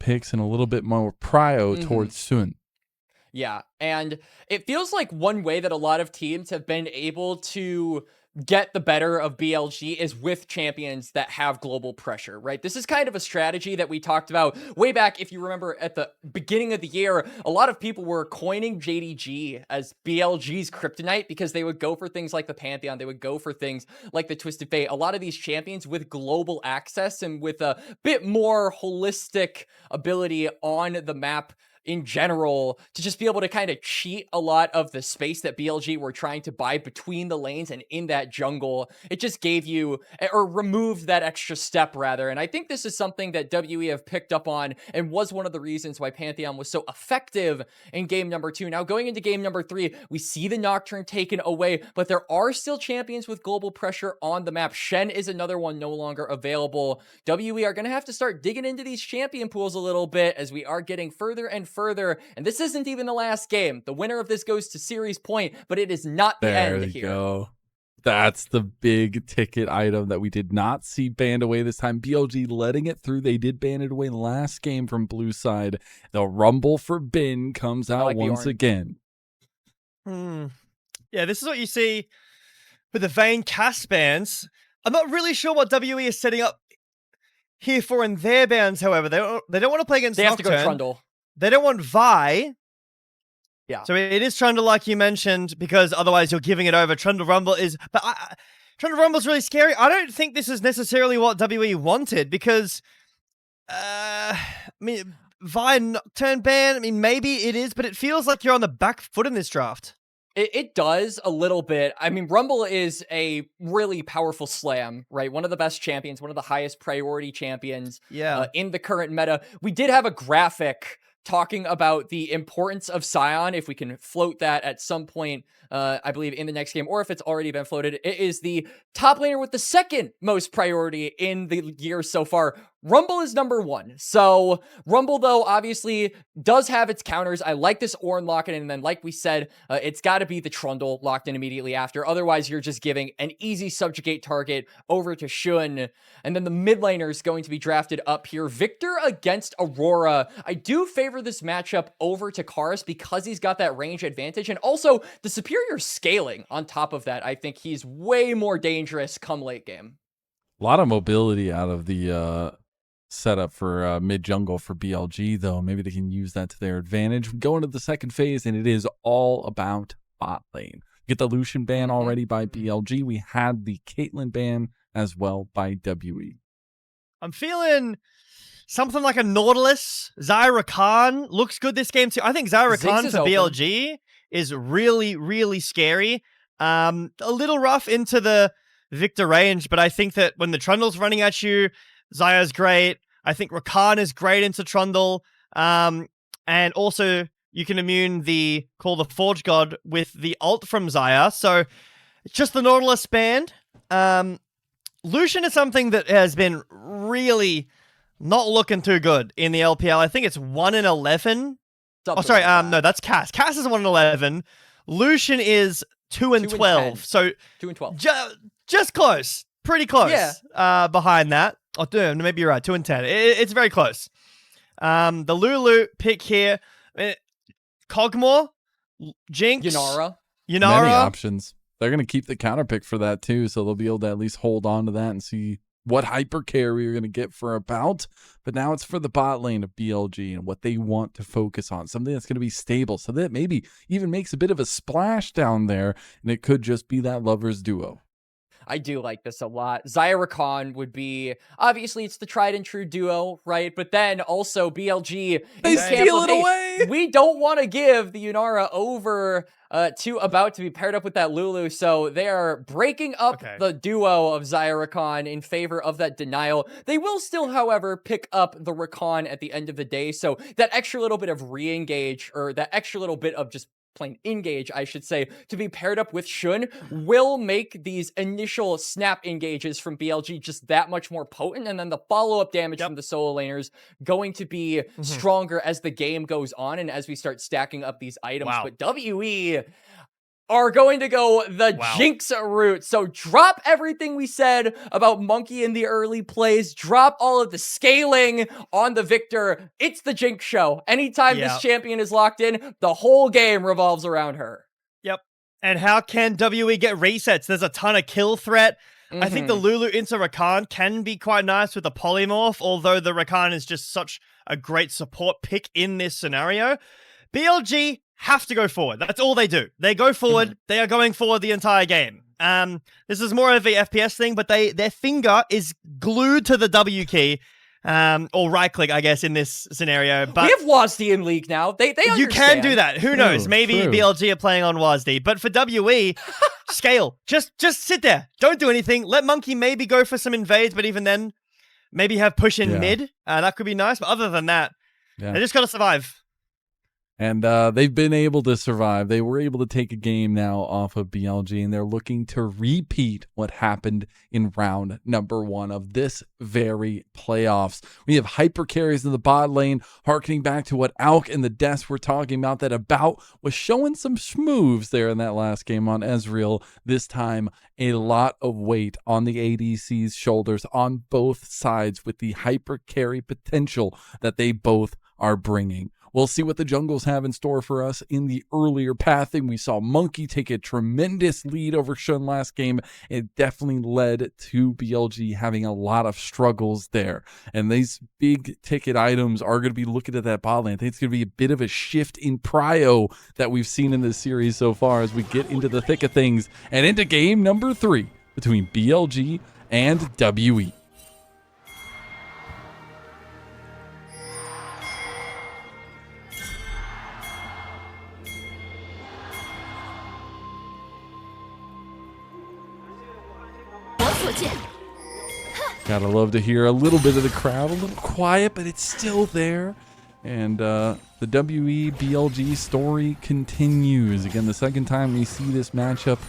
picks and a little bit more prio towards Sun. Yeah, and it feels like one way that a lot of teams have been able to get the better of BLG is with champions that have global pressure, right? This is kind of a strategy that we talked about way back. If you remember at the beginning of the year, a lot of people were coining JDG as BLG's kryptonite because they would go for things like the Pantheon. They would go for things like the Twisted Fate. A lot of these champions with global access and with a bit more holistic ability on the map in general, to just be able to kind of cheat a lot of the space that BLG were trying to buy between the lanes and in that jungle. It just gave you, or removed that extra step rather. And I think this is something that WE have picked up on and was one of the reasons why Pantheon was so effective in game number 2. Now going into game number 3, we see the Nocturne taken away, but there are still champions with global pressure on the map. Shen is another one no longer available. WE are going to have to start digging into these champion pools a little bit as we are getting further and further, and this isn't even the last game. The winner of this goes to series point, but it is not the end here. There you go. That's the big ticket item that we did not see banned away this time. BLG letting it through. They did ban it away last game from blue side. The Rumble for Bin comes out once again. Yeah, this is what you see with the Vayne cast bans. I'm not really sure what WE is setting up here for in their bans, however. They don't want to play against Nocturne. They have to go Trundle. They don't want Vi. Yeah. So it is Trundle, like you mentioned, because otherwise you're giving it over. Trundle Rumble is... But Trundle Rumble's really scary. I don't think this is necessarily what WE wanted, because... I mean, Vi Nocturne ban, I mean, maybe it is, but it feels like you're on the back foot in this draft. It does a little bit. I mean, Rumble is a really powerful slam, right? One of the best champions, one of the highest priority champions in the current meta. We did have a graphic talking about the importance of Sion, if we can float that at some point, I believe in the next game, or if it's already been floated. It is the top laner with the second most priority in the year so far. Rumble is number 1. So Rumble, though, obviously does have its counters. I like this Ornn lock-in, and then like we said, it's got to be the Trundle locked in immediately after. Otherwise, you're just giving an easy subjugate target over to Shun. And then the mid laner is going to be drafted up here. Viktor against Aurora. I do favor this matchup over to Karis because he's got that range advantage, and also the superior scaling on top of that. I think he's way more dangerous come late game. A lot of mobility out of the setup for mid jungle for BLG, though. Maybe they can use that to their advantage. We go into the second phase, and it is all about bot lane. Get the Lucian ban already by BLG. We had the Caitlyn ban as well by WE. I'm feeling something like a Nautilus. Rakan looks good this game too. I think Rakan for BLG is really, really scary. A little rough into the Viktor range, but I think that when the Trundle's running at you, Xayah's great. I think Rakan is great into Trundle. And also, you can immune the Call the Forge God with the ult from Xayah. So, just the Nautilus band. Lucian is something that has been really not looking too good in the LPL. I think it's 1 in 11. Oh, sorry. No, that's Cass. Cass is 1 in 11. Lucian is 2 in 12. So 2 in 12. Just close. Pretty close. Yeah. Behind that. Oh, dude, maybe you're right. 2 in 10. It's very close. The Lulu pick here. Kog'Maw, Jinx, Yunara. Many options. They're going to keep the counter pick for that too, so they'll be able to at least hold on to that and see what hyper carry you're going to get for a bout. But now it's for the bot lane of BLG and what they want to focus on. Something that's going to be stable, so that maybe even makes a bit of a splash down there, and it could just be that lovers duo. I do like this a lot. Xayah Rakan would be, obviously it's the tried and true duo, right? But then also BLG, they steal it away. We don't want to give the Yunara over to about to be paired up with that Lulu, so they are breaking up the duo of Xayah Rakan in favor of that denial. They will still, however, pick up the Rakan at the end of the day, so that extra little bit of re-engage, or that extra little bit of just plain engage, I should say, to be paired up with Shun will make these initial snap engages from BLG just that much more potent, and then the follow-up damage from the solo laners going to be stronger as the game goes on and as we start stacking up these items. But WE, are going to go the Jinx route. So drop everything we said about Monki in the early plays. Drop all of the scaling on the Viktor. It's the Jinx show. Anytime this champion is locked in, the whole game revolves around her. Yep. And how can WE get resets? There's a ton of kill threat. I think the Lulu into Rakan can be quite nice with the polymorph, although the Rakan is just such a great support pick in this scenario. BLG have to go forward. That's all they do. They go forward. They are going forward the entire game. This is more of a FPS thing, but their finger is glued to the W key, or right click, I guess, in this scenario. But we have WASD in League now. They understand. You can do that. Who knows? Maybe BLG are playing on WASD. But for WE, scale. Just sit there. Don't do anything. Let Monki maybe go for some invades, but even then, maybe have push in mid. That could be nice. But other than that, they just got to survive. And they've been able to survive. They were able to take a game now off of BLG, and they're looking to repeat what happened in round number 1 of this very playoffs. We have hyper carries in the bot lane, harkening back to what Alk and the Des were talking about, that About was showing some schmoves there in that last game on Ezreal. This time, a lot of weight on the ADC's shoulders on both sides with the hyper carry potential that they both are bringing. We'll see what the jungles have in store for us in the earlier pathing. We saw Monki take a tremendous lead over Shun last game. It definitely led to BLG having a lot of struggles there. And these big ticket items are going to be looking at that bot lane. I think it's going to be a bit of a shift in prio that we've seen in this series so far as we get into the thick of things and into game number 3 between BLG and WE. Gotta love to hear a little bit of the crowd, a little quiet, but it's still there. And the WE BLG story continues. Again, the second time we see this matchup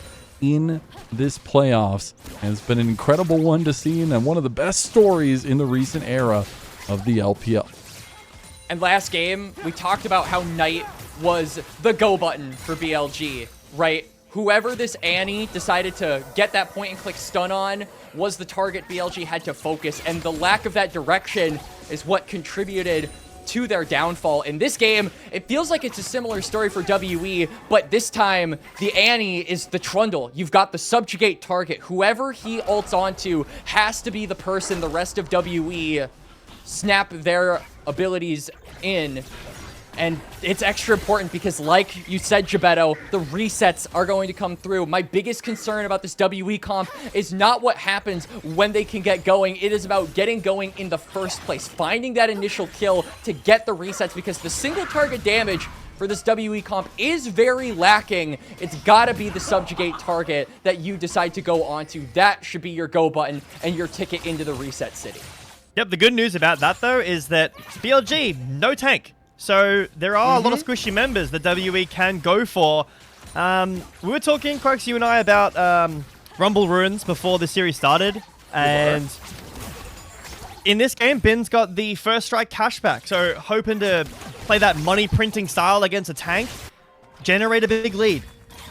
in this playoffs. And it's been an incredible one to see, and one of the best stories in the recent era of the LPL. And last game, we talked about how Knight was the go button for BLG, right? Whoever this Annie decided to get that point and click stun on was the target BLG had to focus, and the lack of that direction is what contributed to their downfall. In this game, it feels like it's a similar story for WE, but this time, the Annie is the Trundle. You've got the subjugate target. Whoever he ults onto has to be the person the rest of WE snap their abilities in. And it's extra important because, like you said, Jbetto, the resets are going to come through. My biggest concern about this WE comp is not what happens when they can get going. It is about getting going in the first place, finding that initial kill to get the resets, because the single target damage for this WE comp is very lacking. It's got to be the subjugate target that you decide to go onto. That should be your go button and your ticket into the reset city. Yep, the good news about that, though, is that BLG, no tank. So there are a lot of squishy members that WE can go for. We were talking, Quax, you and I, about Rumble Ruins before the series started. And in this game, Bin's got the first strike cashback. So hoping to play that money printing style against a tank, generate a big lead.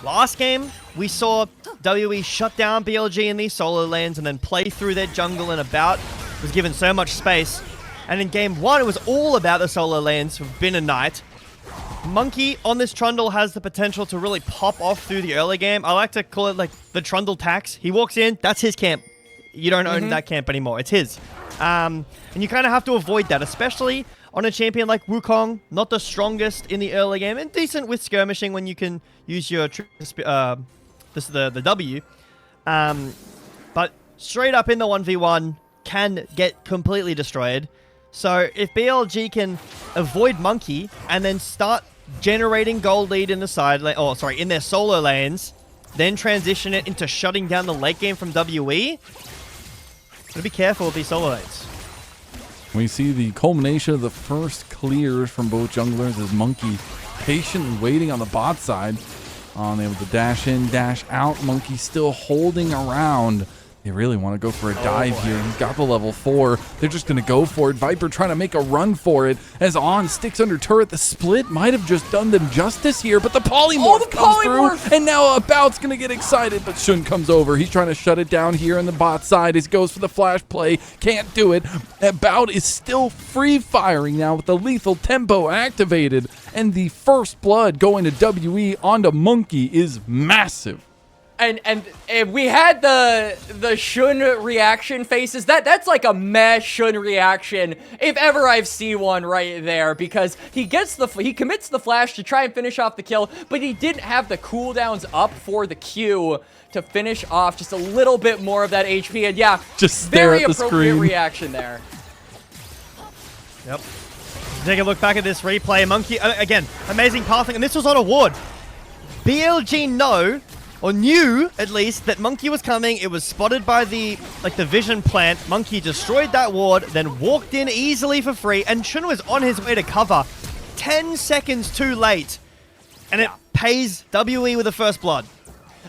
Last game, we saw WE shut down BLG in these solo lanes and then play through their jungle and About was given so much space. And in game 1, it was all about the solo lanes from Bin and Knight. Monki on this Trundle has the potential to really pop off through the early game. I like to call it like the Trundle tax. He walks in, that's his camp. You don't own that camp anymore. It's his. And you kind of have to avoid that, especially on a champion like Wukong, not the strongest in the early game, and decent with skirmishing when you can use your the W. But straight up in the 1v1 can get completely destroyed. So if BLG can avoid Monki and then start generating gold lead in the side lane, in their solo lanes, then transition it into shutting down the late game from WE, gotta be careful with these solo lanes. We see the culmination of the first clears from both junglers as Monki patiently waiting on the bot side. Able to dash in, dash out. Monki still holding around. They really want to go for a dive here. He's got the level 4. They're just going to go for it. Viper trying to make a run for it as Ornn sticks under turret. The split might have just done them justice here, but the polymorph comes through, and now About's going to get excited, but Shun comes over. He's trying to shut it down here on the bot side. He goes for the flash play. Can't do it. About is still free firing now with the lethal tempo activated, and the first blood going to WE onto Monki is massive. And we had the Shun reaction faces. That's like a meh Shun reaction if ever I've seen one right there, because he commits the flash to try and finish off the kill, but he didn't have the cooldowns up for the Q to finish off just a little bit more of that HP. And yeah, just very appropriate reaction there. Yep. Take a look back at this replay. Monki again, amazing pathing, and this was on a ward. BLG knew at least that Monki was coming. It was spotted by the vision plant. Monki destroyed that ward, then walked in easily for free, and Shun was on his way to cover 10 seconds too late. And it pays WE with the first blood.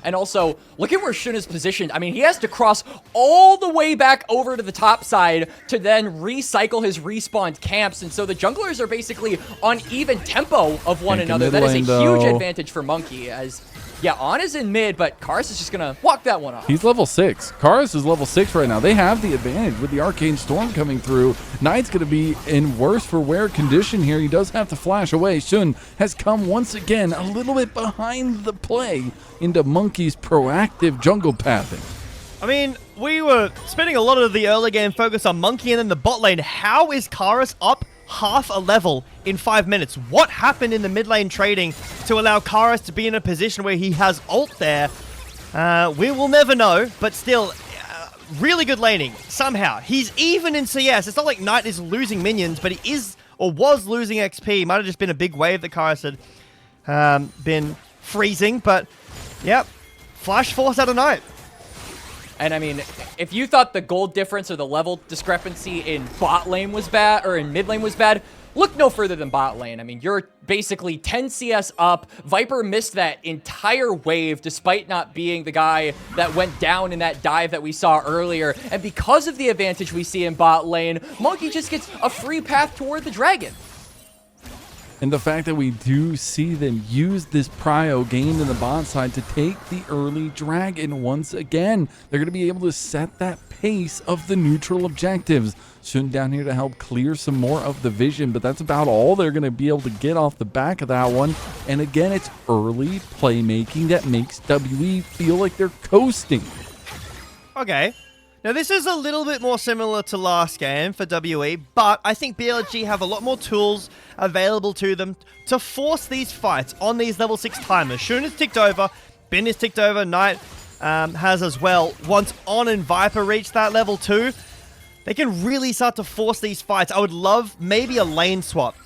And also, look at where Shun is positioned. I mean, he has to cross all the way back over to the top side to then recycle his respawned camps. And so the junglers are basically on even tempo of one another. That is a huge advantage for Monki, as yeah, Ornn is in mid, but Karis is just going to walk that one off. He's level 6. Karis is level 6 right now. They have the advantage with the Arcane Storm coming through. Knight's going to be in worse for wear condition here. He does have to flash away. Shun has come once again a little bit behind the play into Monki's proactive jungle pathing. I mean, we were spending a lot of the early game focus on Monki and then the bot lane. How is Karis up half a level in 5 minutes? What happened in the mid lane trading to allow Karis to be in a position where he has ult there? We will never know, but still, really good laning. Somehow, he's even in CS. It's not like Knight is losing minions, but he is, or was losing XP. Might have just been a big wave that Karis had been freezing, but yep, flash force out of Knight. And I mean, if you thought the gold difference or the level discrepancy in bot lane was bad, or in mid lane was bad, look no further than bot lane. I mean, you're basically 10 CS up. Viper missed that entire wave despite not being the guy that went down in that dive that we saw earlier. And because of the advantage we see in bot lane, Monki just gets a free path toward the dragon. And the fact that we do see them use this prio gained in the bot side to take the early dragon once again. They're going to be able to set that pace of the neutral objectives. Shun down here to help clear some more of the vision, but that's about all they're going to be able to get off the back of that one. And again, it's early playmaking that makes WE feel like they're coasting. Okay. Now, this is a little bit more similar to last game for WE, but I think BLG have a lot more tools available to them to force these fights on these level 6 timers. Shun is ticked over, Bin is ticked over, Knight has as well. Once Ornn and Viper reach that level 2, they can really start to force these fights. I would love maybe a lane swap,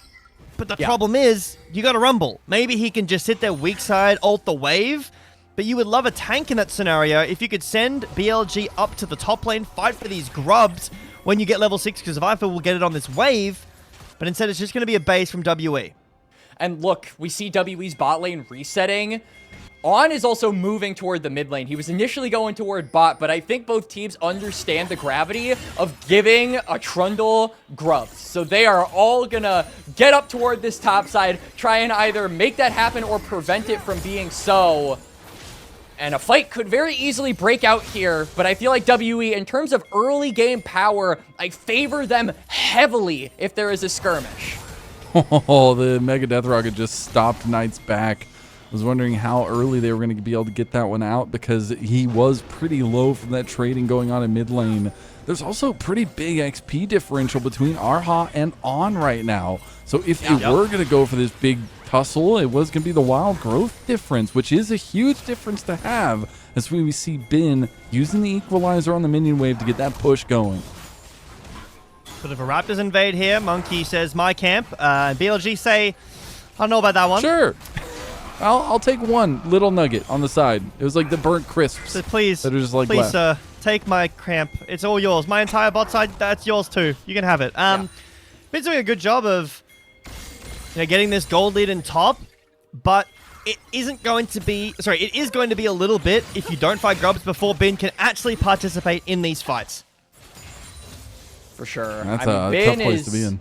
but the problem is, you got to Rumble. Maybe he can just sit there weak side, ult the wave. But you would love a tank in that scenario if you could send BLG up to the top lane, fight for these grubs when you get level 6, because Viper will get it on this wave, but instead it's just going to be a base from WE. And look, we see WE's bot lane resetting. Ornn is also moving toward the mid lane. He was initially going toward bot, but I think both teams understand the gravity of giving a Trundle grubs. So they are all gonna get up toward this top side, try and either make that happen or prevent it from being so. And a fight could very easily break out here, but I feel like WE, in terms of early game power, I favor them heavily if there is a skirmish. Oh, the Mega Death Rocket just stopped Knight's back. I was wondering how early they were going to be able to get that one out, because he was pretty low from that trading going on in mid lane. There's also a pretty big XP differential between Erha and Ornn right now. So if they were going to go for this big tussle, it was going to be the wild growth difference, which is a huge difference to have, as we see Bin using the equalizer on the minion wave to get that push going. Bit of a Raptors invade here. Monki says, my camp. BLG say, I don't know about that one. Sure. I'll take one little nugget on the side. It was like the burnt crisps. So please, that are just like please, left. sir, take my camp. It's all yours. My entire bot side, that's yours too. You can have it. Bin's doing a good job of getting this gold lead in top, but it isn't going to be... Sorry, it is going to be a little bit if you don't fight grubs before Bin can actually participate in these fights. For sure. That's a tough place to be in.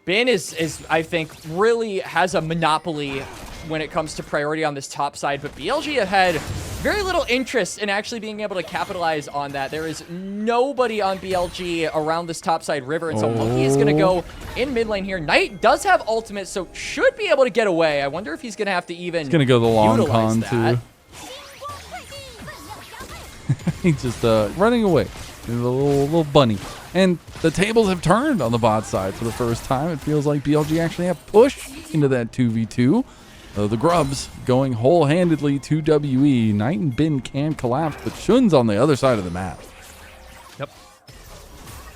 Bin is, I think, really has a monopoly when it comes to priority on this top side, but BLG have had very little interest in actually being able to capitalize on that. There is nobody on BLG around this top side river, and so Monki is going to go in mid lane here. Knight does have ultimate, so should be able to get away. I wonder if he's going to have to even He's going to go the long con, too. He's just running away. A little bunny. And the tables have turned on the bot side for the first time. It feels like BLG actually have pushed into that 2v2. The Grubs going whole-handedly to WE. Knight and Bin can collapse, but Shun's on the other side of the map. Yep.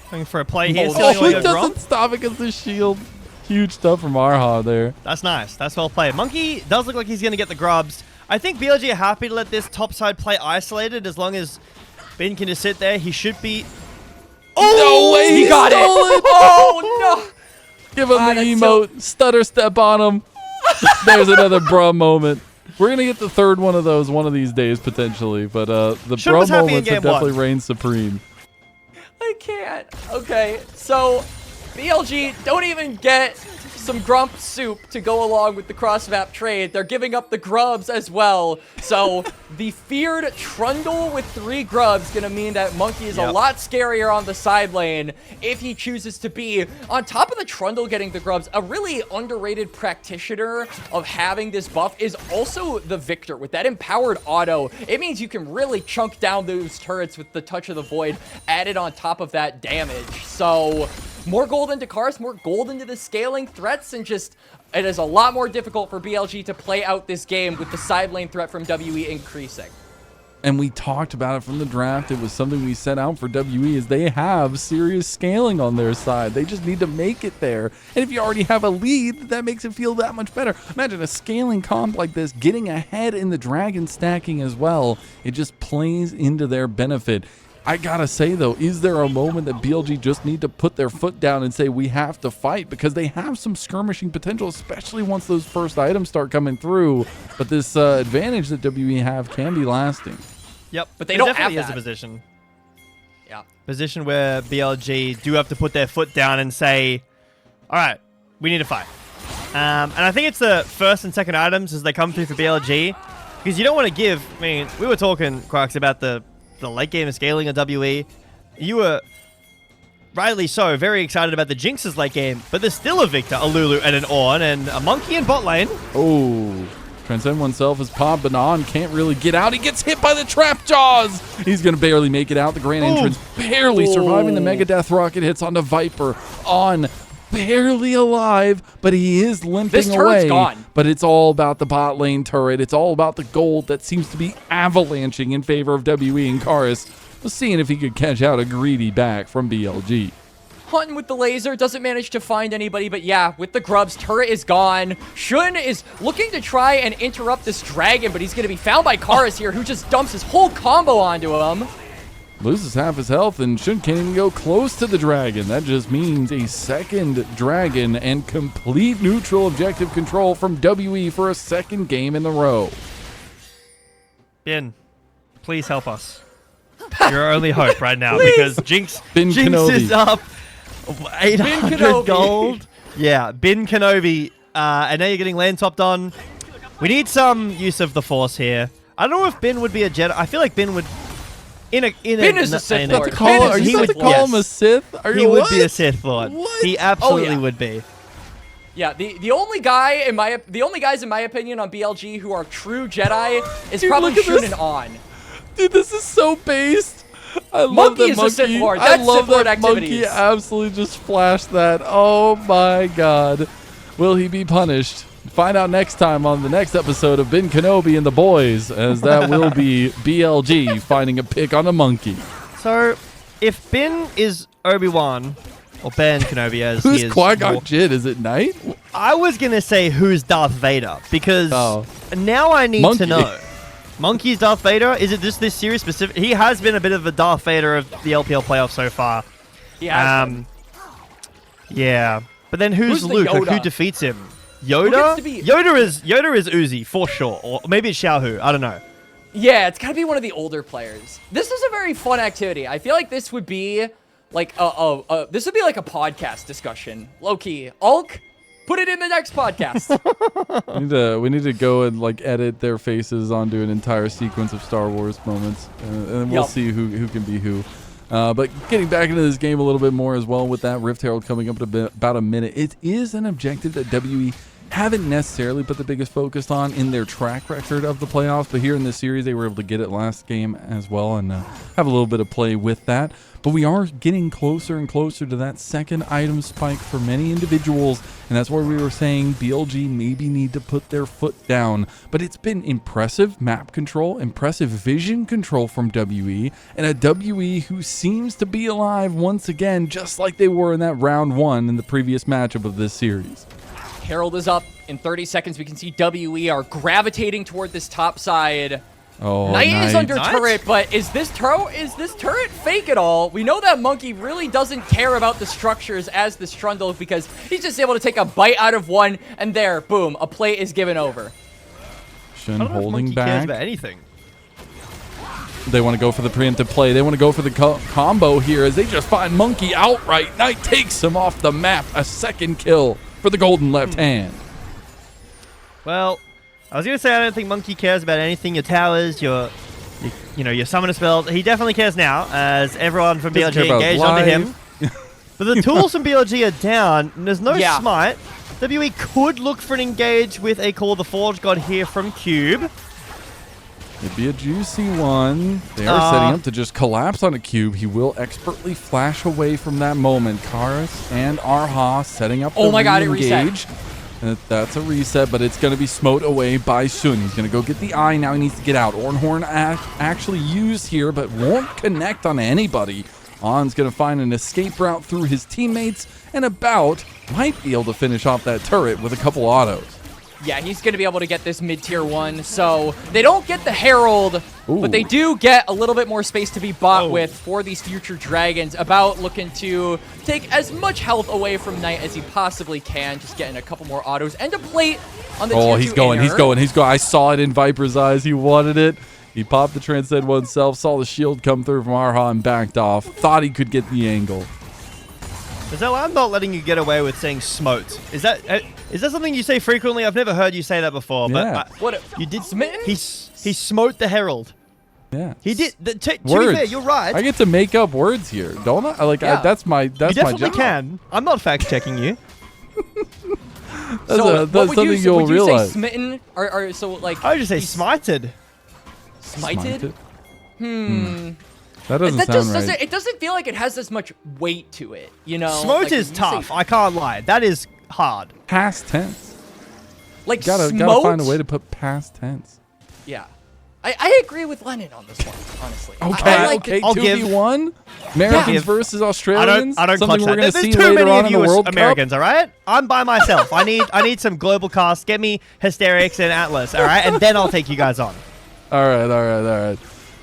Looking for a play here. It doesn't stop against the shield. Huge stuff from Erha there. That's nice. That's well played. Monki does look like he's going to get the Grubs. I think BLG are happy to let this top side play isolated as long as Bin can just sit there. He should be... Oh, no way! He got it! Oh, no! Give him the emote. So... Stutter step on him. There's another bruh moment. We're going to get the third one of those one of these days, potentially. But the bruh moments have definitely reigned supreme. I can't. Okay, so BLG don't even get some grump soup to go along with the cross-map trade. They're giving up the grubs as well. So the feared Trundle with 3 grubs going to mean that Monki is a lot scarier on the side lane if he chooses to be. On top of the Trundle getting the grubs, a really underrated practitioner of having this buff is also the Viktor. With that empowered auto, it means you can really chunk down those turrets with the Touch of the Void added on top of that damage. So more gold into Karis, more gold into the scaling threats, and just it is a lot more difficult for BLG to play out this game with the side lane threat from WE increasing. And we talked about it from the draft. It was something we set out for WE is they have serious scaling on their side. They just need to make it there. And if you already have a lead, that makes it feel that much better. Imagine a scaling comp like this, getting ahead in the dragon stacking as well. It just plays into their benefit. I gotta say though, is there a moment that BLG just need to put their foot down and say we have to fight? Because they have some skirmishing potential, especially once those first items start coming through. But this advantage that WE have can be lasting. Yep, but they don't have that. Is a position. Yeah. Position where BLG do have to put their foot down and say, all right, we need to fight. And I think it's the first and second items as they come through for BLG. Because you don't want to give, I mean, we were talking, Quax, about the late game of scaling of WE. You were, rightly so, very excited about the Jinx's late game, but there's still a Viktor, a Lulu, and an Ornn, and a Monki in bot lane. Oh, transcend oneself is popped, but On can't really get out. He gets hit by the trap jaws. He's going to barely make it out. The Grand Entrance barely surviving. The Mega Death Rocket hits onto Viper. On barely alive, but he is limping this turret's away. Gone. But it's all about the bot lane turret. It's all about the gold that seems to be avalanching in favor of WE and Karis. We'll seeing if he could catch out a greedy back from BLG. Hunting with the laser, doesn't manage to find anybody, but yeah, with the grubs, turret is gone. Shun is looking to try and interrupt this dragon, but he's going to be found by Karis here, who just dumps his whole combo onto him. Loses half his health and can't even go close to the dragon. That just means a second dragon and complete neutral objective control from WE for a second game in a row. Bin, please help us. You're our only hope right now because Jinx is up 800 gold. Yeah, Bin Kenobi. And now you're getting land topped on. We need some use of the Force here. I don't know if Bin would be a Jedi. I feel like Bin would... Bin is a Sith Lord. Are you about to call him a Sith? He would be a Sith Lord. What? He absolutely would be. Yeah, the only guys in my opinion on BLG who are true Jedi is probably Shun and On. Dude, this is so based. I love that Monkey is a Sith Lord. I That's love Sith Lord that activities. Monkey absolutely just flashed that. Oh my god. Will he be punished? Find out next time on the next episode of Bin Kenobi and the Boys, as that will be BLG finding a pick on a monkey. So, if Bin is Obi-Wan, or Ben Kenobi as who's he is... Qui-Gon Jinn? Is it Knight? I was going to say who's Darth Vader, because now I need to know. Monkey's Darth Vader? Is it just this series specific? He has been a bit of a Darth Vader of the LPL playoffs so far. He has been. Yeah. But then who's Luke? Like, who defeats him? Yoda? Yoda is Uzi, for sure. Or maybe it's Xiaohu. I don't know. Yeah, it's got to be one of the older players. This is a very fun activity. I feel like this would be like a podcast discussion. Low-key. Ulk, put it in the next podcast. we need to go and like edit their faces onto an entire sequence of Star Wars moments, and we'll see who can be who. But getting back into this game a little bit more as well, with that Rift Herald coming up in about a minute, it is an objective that WE haven't necessarily put the biggest focus on in their track record of the playoffs, but here in this series they were able to get it last game as well and have a little bit of play with that. But we are getting closer and closer to that second item spike for many individuals, and that's where we were saying BLG maybe need to put their foot down. But it's been impressive map control, impressive vision control from WE, and a WE who seems to be alive once again, just like they were in that round 1 in the previous matchup of this series. Herald is up. In 30 seconds, we can see WE are gravitating toward this top side. Oh, Knight is under turret, but is this turret fake at all? We know that Monki really doesn't care about the structures as this Trundle, because he's just able to take a bite out of one, and there, boom, a plate is given over. Shun I don't know holding if Monki back. cares about anything. They want to go for the preemptive play. They want to go for the combo here as they just find Monki outright. Knight takes him off the map. A second kill for the golden left hand. Well, I was gonna say I don't think Monki cares about anything. Your towers, your summoner spells. He definitely cares now, as everyone from BLG engaged onto him. But the tools from BLG are down, and there's no smite. WE could look for an engage with a Call of the Forge God here from Cube. It'd be a juicy one. They are setting up to just collapse on a Cube. He will expertly flash away from that moment. Karis and Erha setting up the God, it reset. And that's a reset, but it's going to be smote away by Shun. He's going to go get the eye. Now he needs to get out. Ornn actually used here, but won't connect on anybody. Ornn's going to find an escape route through his teammates, and might be able to finish off that turret with a couple autos. Yeah, he's going to be able to get this mid-tier 1. So they don't get the Herald, but they do get a little bit more space to be bought with for these future dragons. About looking to take as much health away from Knight as he possibly can. Just getting a couple more autos and a plate on the tier 2 he's going. I saw it in Viper's eyes. He wanted it. He popped the Transcend oneself, saw the shield come through from Erha and backed off. Thought he could get the angle. Mazel, I'm not letting you get away with saying smote. Is that something you say frequently? I've never heard you say that before. But you did smitten? He smote the Herald. Yeah, he did. To be fair, you're right. I get to make up words here, don't I? That's my job. You definitely can. I'm not fact checking you. That's something you'll realize. Say smitten? Or so like? I would just say smited. Smited? That doesn't sound right. It doesn't feel like it has as much weight to it, you know? Smote is tough. I can't lie. That is hard. Past tense. Like gotta find a way to put past tense. Yeah. I agree with Lennon on this one, honestly. Okay, I'll 2v1? Americans versus Australians? I don't Something we're going to see too later many on of in the you World Americans, Cup? all right? I'm by myself. I need some global cast. Get me Hysterics and Atlas, all right? And then I'll take you guys on. All right.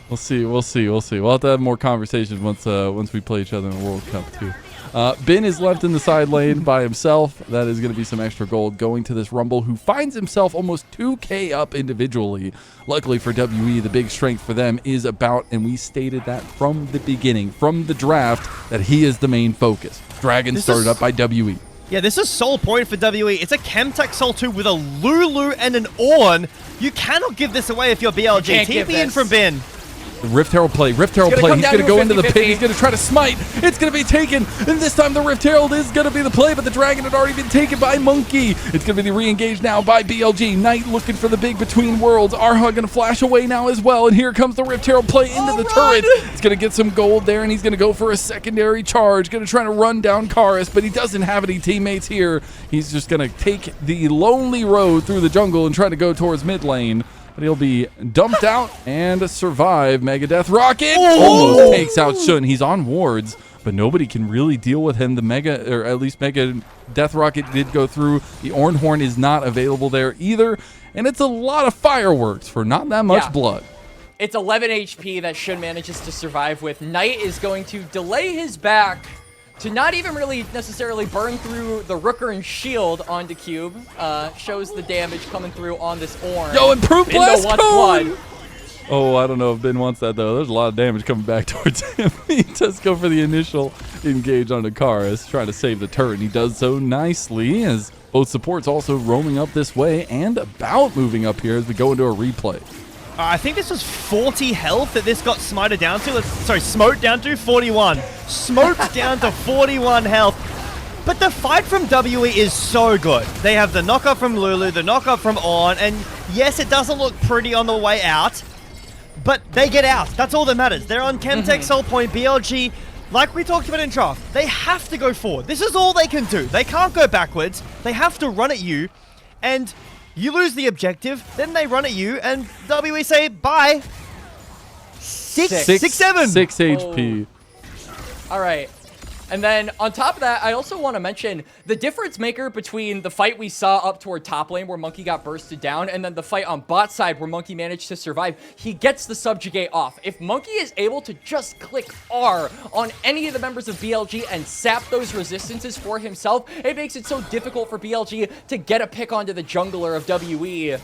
We'll see. We'll have to have more conversations once we play each other in the World Cup too. Bin is left in the side lane by himself. That is going to be some extra gold going to this Rumble, who finds himself almost 2K up individually. Luckily for WE, the big strength for them is about, and we stated that from the beginning, from the draft, that he is the main focus. Dragon started up by WE. Yeah, this is Soul Point for WE. It's a Chemtech Soul 2 with a Lulu and an Ornn. You cannot give this away if you're BLG. TP in from Bin. Rift Herald play. He's going to go into the pit. He's going to try to smite. It's going to be taken. And this time the Rift Herald is going to be the play, but the Dragon had already been taken by Monki. It's going to be the re-engage now by BLG. Knight looking for the big between worlds. Erha going to flash away now as well. And here comes the Rift Herald play into the turret. It's going to get some gold there, and he's going to go for a secondary charge. Going to try to run down Karis, but he doesn't have any teammates here. He's just going to take the lonely road through the jungle and try to go towards mid lane. But he'll be dumped out and survive. Mega Death Rocket almost takes out Shun. He's on wards, but nobody can really deal with him. The Mega Death Rocket did go through. The Ornn Horn is not available there either. And it's a lot of fireworks for not that much blood. It's 11 HP that Shun manages to survive with. Knight is going to delay his back to not even really necessarily burn through the Rooker and shield onto Cube. Shows the damage coming through on this Ornn. Yo, improved blast cone! Blood. Oh, I don't know if Ben wants that, though. There's a lot of damage coming back towards him. He does go for the initial engage on Karis, trying to save the turret. And he does so nicely as both supports also roaming up this way and about moving up here as we go into a replay. I think this was 40 health that this got smited down to. Sorry, smoked down to 41. Smoked down to 41 health. But the fight from WE is so good. They have the knockup from Lulu, the knockup from Ornn, and yes, it doesn't look pretty on the way out, but they get out. That's all that matters. They're on Chemtech Soul Point. BLG, like we talked about in draft, they have to go forward. This is all they can do. They can't go backwards. They have to run at you, and you lose the objective, then they run at you, and WE say, bye. 6-7. 6 HP. Oh. All right. And then on top of that, I also want to mention the difference maker between the fight we saw up toward top lane where Monki got bursted down and then the fight on bot side where Monki managed to survive. He gets the subjugate off. If Monki is able to just click R on any of the members of BLG and sap those resistances for himself, it makes it so difficult for BLG to get a pick onto the jungler of WE.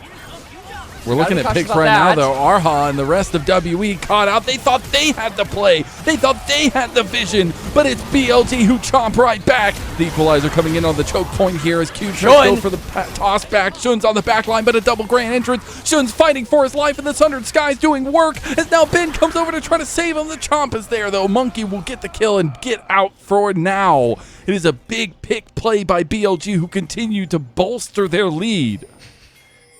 We're looking at picks right now, though. Erha and the rest of WE caught out. They thought they had the play. They thought they had the vision, but it's BLG who chomp right back. The equalizer coming in on the choke point here as Q go for the toss back. Shun's on the back line, but a double grand entrance. Shun's fighting for his life in the Sundered Skies doing work as now Ben comes over to try to save him. The chomp is there, though. Monki will get the kill and get out for now. It is a big pick play by BLG who continue to bolster their lead.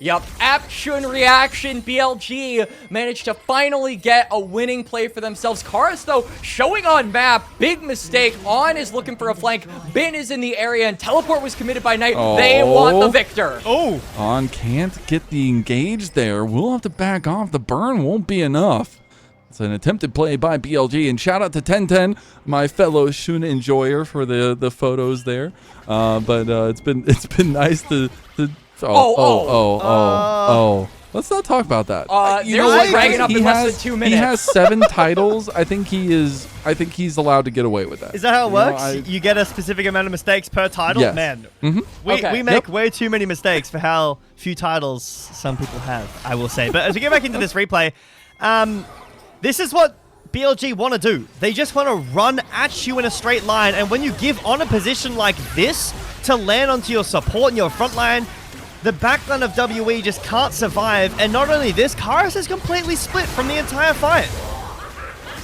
Yep, action reaction. BLG managed to finally get a winning play for themselves. Karis, though, showing on map, big mistake. Ornn is looking for a flank. Bin is in the area, and teleport was committed by Knight. Oh. They want the Viktor. Oh, Ornn can't get the engage there. We'll have to back off. The burn won't be enough. It's an attempted play by BLG, and shout out to 1010, my fellow Shun enjoyer, for the photos there. But it's been nice to let's not talk about that. They're dragging up in less than 2 minutes. He has 7 titles. I think he's allowed to get away with that. Is that how it works? You get a specific amount of mistakes per title? Yes. Man, we make way too many mistakes for how few titles some people have, I will say. But as we get back into this replay, this is what BLG want to do. They just want to run at you in a straight line, and when you give on a position like this to land onto your support and your front line, the backline of WE just can't survive. And not only this, Karis is completely split from the entire fight.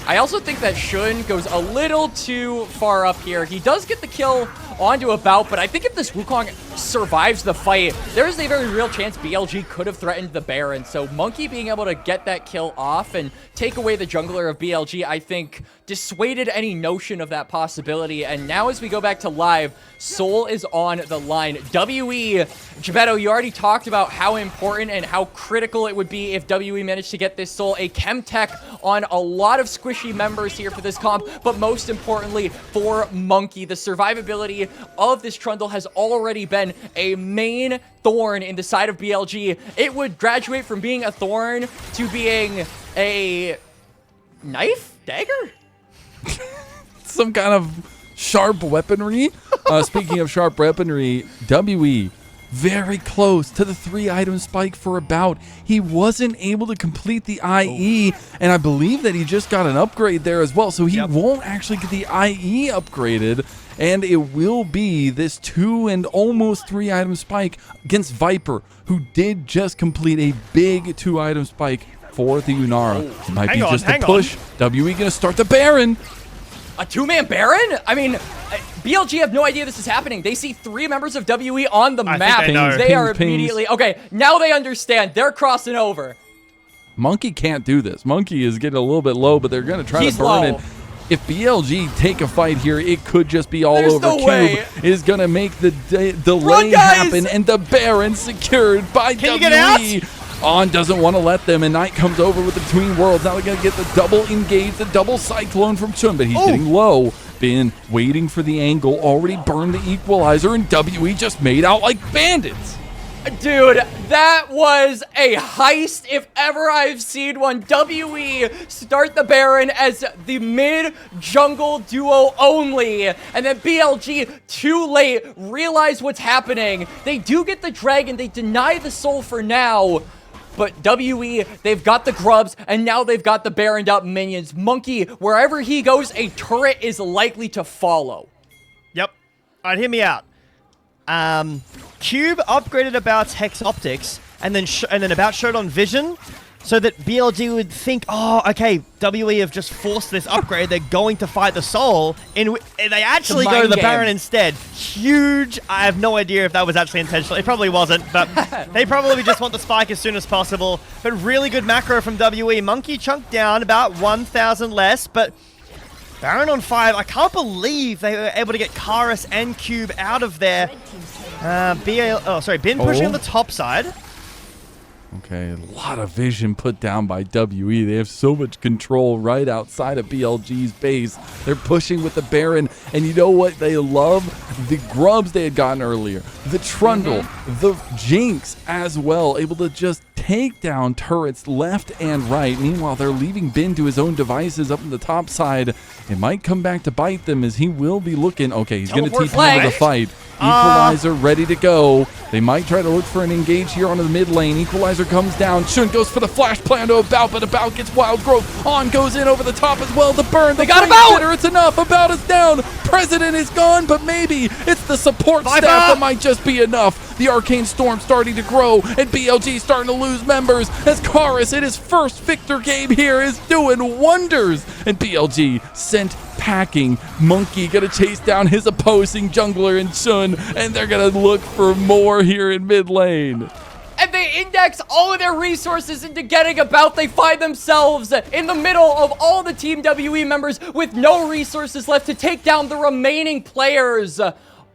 I also think that Shun goes a little too far up here. He does get the kill onto a bout, but I think if this Wukong survives the fight, there is a very real chance BLG could have threatened the Baron. So Monki being able to get that kill off and take away the jungler of BLG, I think, dissuaded any notion of that possibility. And now as we go back to live, Soul is on the line. WE, Jbetto, you already talked about how important and how critical it would be if WE managed to get this Soul. A chem tech on a lot of squishy members here for this comp, but most importantly for Monki. The survivability of this Trundle has already been a main thorn in the side of BLG. It would graduate from being a thorn to being a knife? Dagger? Some kind of sharp weaponry. Speaking of sharp weaponry, WE very close to the 3-item spike for a bout. He wasn't able to complete the IE, and I believe that he just got an upgrade there as well, so he won't actually get the IE upgraded, and it will be this 2 and almost 3-item spike against Viper, who did just complete a big 2-item spike for the Yunara. It might be just a push. WE gonna start the Baron. A 2-man Baron? I mean, BLG have no idea this is happening. They see 3 members of WE on the map. They are immediately... Okay, now they understand. They're crossing over. Monki can't do this. Monki is getting a little bit low, but they're going to try to burn it. If BLG take a fight here, it could just be all over. No way. Cube is going to make the delay happen, and the Baron secured by WE. You get out? Ornn doesn't want to let them, and Knight comes over with the Between Worlds. Now they're going to get the double engage, the double Cyclone from Shun, but he's getting low. Bin waiting for the angle, already burned the equalizer, and WE just made out like bandits. Dude, that was a heist if ever I've seen one. WE start the Baron as the mid-jungle duo only, and then BLG, too late, realize what's happening. They do get the dragon, they deny the soul for now, but WE, they've got the grubs, and now they've got the Baroned up minions. Monki, wherever he goes, a turret is likely to follow. Yep. All right, hear me out. Cube upgraded About's Hex Optics, and then About showed on Vision, so that BLG would think, oh, okay, WE have just forced this upgrade, they're going to fight the Soul, and they actually go to the Baron instead. Huge. I have no idea if that was actually intentional. It probably wasn't, but they probably just want the spike as soon as possible. But really good macro from WE. Monki chunked down about 1,000 less, but Baron on 5. I can't believe they were able to get Karis and Cube out of there. Bin pushing on the top side. Okay, a lot of vision put down by WE. They have so much control right outside of BLG's base. They're pushing with the Baron, and you know what they love? The grubs they had gotten earlier, the Trundle, the Jinx as well, able to just take down turrets left and right. Meanwhile, they're leaving Bin to his own devices up in the top side. It might come back to bite them as he will be looking. Okay, he's going to TP into the fight. Equalizer ready to go. They might try to look for an engage here onto the mid lane. Equalizer comes down. Shun goes for the flash plan to About, but About gets wild growth. On goes in over the top as well. The burn. They got About. It's enough. About is down. President is gone, but maybe it's the support staff that might just be enough. The Arcane Storm starting to grow, and BLG starting to lose members as Karis in his first Viktor game here is doing wonders. And BLG sent packing. Monki gonna chase down his opposing jungler in Shun, and they're gonna look for more here in mid lane. And they index all of their resources into getting About. They find themselves in the middle of all the Team WE members with no resources left to take down the remaining players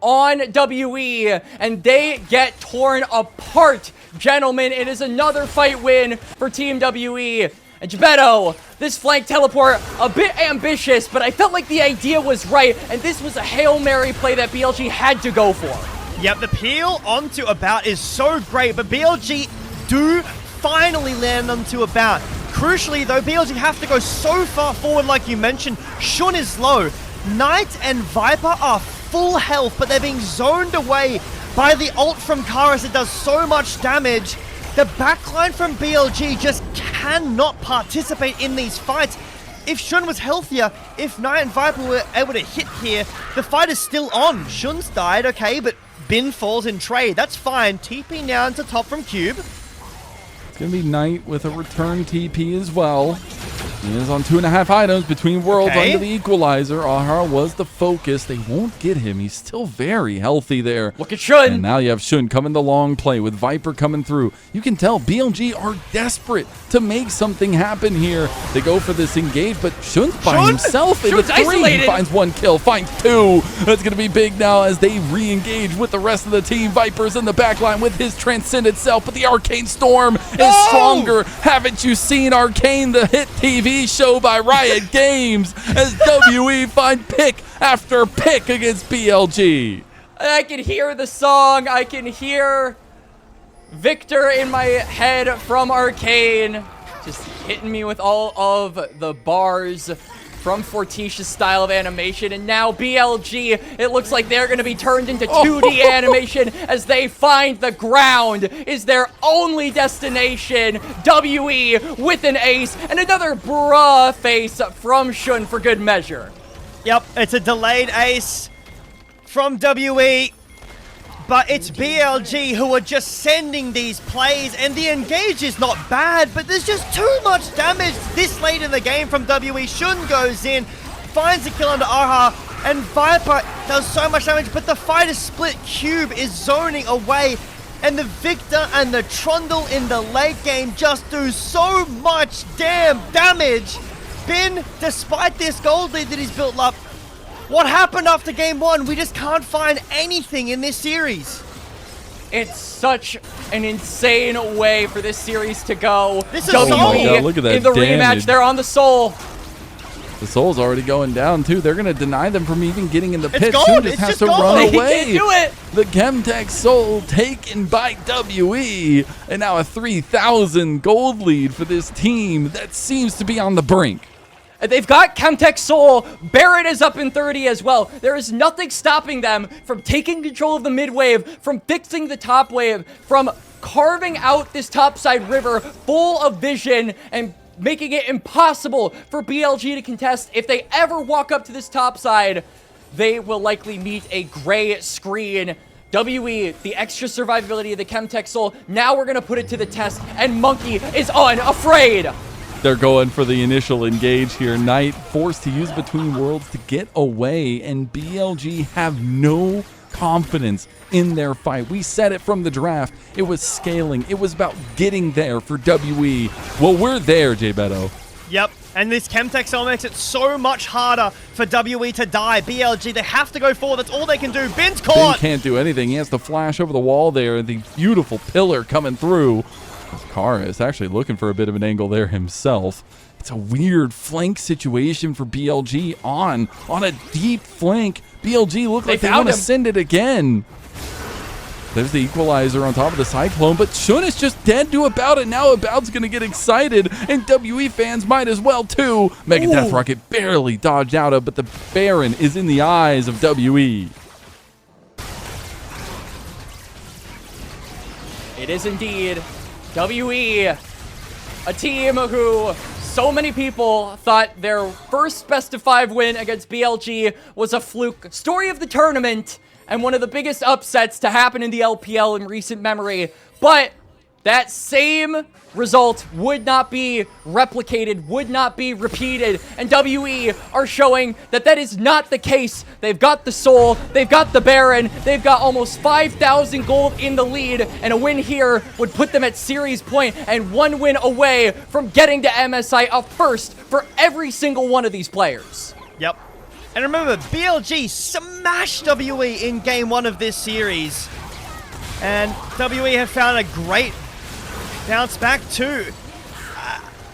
on WE, and they get torn apart. Gentlemen, it is another fight win for Team WE. And Jbetto, this flank teleport, a bit ambitious, but I felt like the idea was right, and this was a Hail Mary play that BLG had to go for. Yep, the peel onto About is so great, but BLG do finally land onto About. Crucially, though, BLG have to go so far forward, like you mentioned. Shun is low. Knight and Viper are full health, but they're being zoned away by the ult from Karis. It does so much damage. The backline from BLG just cannot participate in these fights. If Shun was healthier, if Knight and Viper were able to hit here, the fight is still on. Shun's died, okay, but Bin falls in trade. That's fine. TP now into top from Cube. It's going to be Knight with a return TP as well. He is on 2.5 items between worlds under the equalizer. Erha was the focus. They won't get him. He's still very healthy there. Look at Shun. And now you have Shun coming the long play with Viper coming through. You can tell BLG are desperate to make something happen here. They go for this engage, but Shun's by himself in the 3. Isolated. He finds 1 kill, finds 2. That's going to be big now as they re-engage with the rest of the team. Viper's in the backline with his transcended self, but the Arcane Storm is stronger. Haven't you seen Arcane, the hit TV show by Riot Games, as WE find pick after pick against BLG? I can hear the song. I can hear Viktor in my head from Arcane, just hitting me with all of the bars from Fortitia's style of animation. And now BLG, it looks like they're going to be turned into 2D animation as they find the ground is their only destination. WE with an ace and another bruh face from Shun for good measure. Yep, it's a delayed ace from WE. But it's BLG who are just sending these plays, and the engage is not bad, but there's just too much damage this late in the game from WE. Shun goes in, finds a kill under Erha, and Viper does so much damage, but the fight is split. Cube is zoning away, and the Viktor and the Trundle in the late game just do so much damn damage. Bin, despite this gold lead that he's built up, what happened after game 1? We just can't find anything in this series. It's such an insane way for this series to go. This is WE look at that in the damage. rematch. They're on the Soul. The Soul's already going down, too. They're going to deny them from even getting in the pit. Gone. Just has to run away. He can't do it. The Chemtech Soul taken by WE. And now a 3,000 gold lead for this team that seems to be on the brink. They've got Chemtech Soul. Barret is up in 30 as well. There is nothing stopping them from taking control of the mid wave, from fixing the top wave, from carving out this topside river full of vision and making it impossible for BLG to contest. If they ever walk up to this topside, they will likely meet a gray screen. WE, the extra survivability of the Chemtech Soul. Now we're going to put it to the test, and Monki is unafraid. They're going for the initial engage here. Knight forced to use Between Worlds to get away, and BLG have no confidence in their fight. We said it from the draft. It was scaling. It was about getting there for WE. Well, we're there, Jbetto. Yep, and this Chemtech Soul makes it so much harder for WE to die. BLG, they have to go forward. That's all they can do. Bin's caught. Bin can't do anything. He has to flash over the wall there. The beautiful pillar coming through. Karis actually looking for a bit of an angle there himself. It's a weird flank situation for BLG on a deep flank. BLG look like they want to send it again. There's the equalizer on top of the Cyclone, but Shun is just dead to About it. Now About's going to get excited, and WE fans might as well too. Mega Death Rocket barely dodged out of, but the Baron is in the eyes of WE. It is indeed WE, a team who so many people thought their first best of 5 win against BLG was a fluke. Story of the tournament and one of the biggest upsets to happen in the LPL in recent memory. But that same result would not be replicated, would not be repeated, and WE are showing that that is not the case. They've got the Soul, they've got the Baron, they've got almost 5,000 gold in the lead, and a win here would put them at series point and 1 win away from getting to MSI, a first for every single one of these players. Yep. And remember, BLG smashed WE in game 1 of this series, and WE have found a great bounce back too.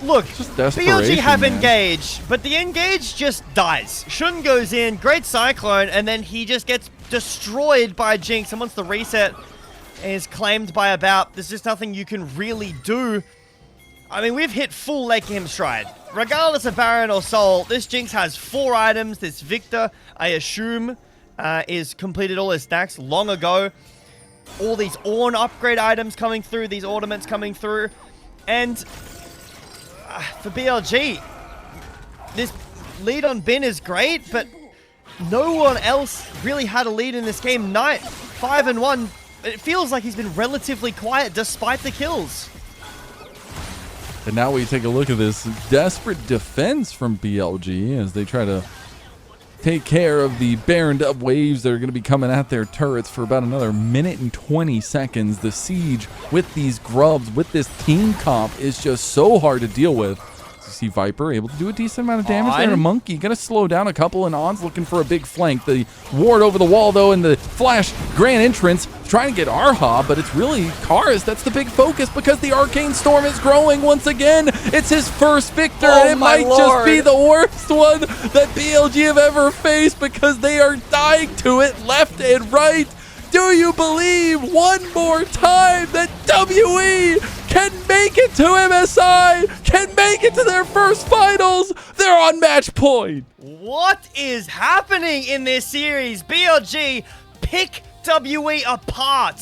Look, BLG have engaged, but the engage just dies. Shun goes in, great Cyclone, and then he just gets destroyed by Jinx. And once the reset is claimed by About, there's just nothing you can really do. I mean, we've hit full Lake Him stride. Regardless of Baron or Soul, this Jinx has 4 items. This Viktor, I assume, is completed all his stacks long ago. All these Ornn upgrade items coming through, these ornaments coming through. And for BLG, this lead on Bin is great, but no one else really had a lead in this game. Knight, 5-1. It feels like he's been relatively quiet despite the kills. And now we take a look at this desperate defense from BLG as they try to take care of the Baroned up waves that are going to be coming at their turrets for about another minute and 20 seconds. The siege with these grubs, with this team comp, is just so hard to deal with. You see Viper able to do a decent amount of damage there. And Monki going to slow down a couple, and Ornn's looking for a big flank. The ward over the wall, though, and the flash grand entrance, trying to get Erha, but it's really Karis that's the big focus because the Arcane Storm is growing once again. It's his first Viktor, and it might just be the worst one that BLG have ever faced because they are dying to it left and right. Do you believe one more time that WE can make it to MSI, can make it to their first finals? They're on match point. What is happening in this series? BLG pick WE apart.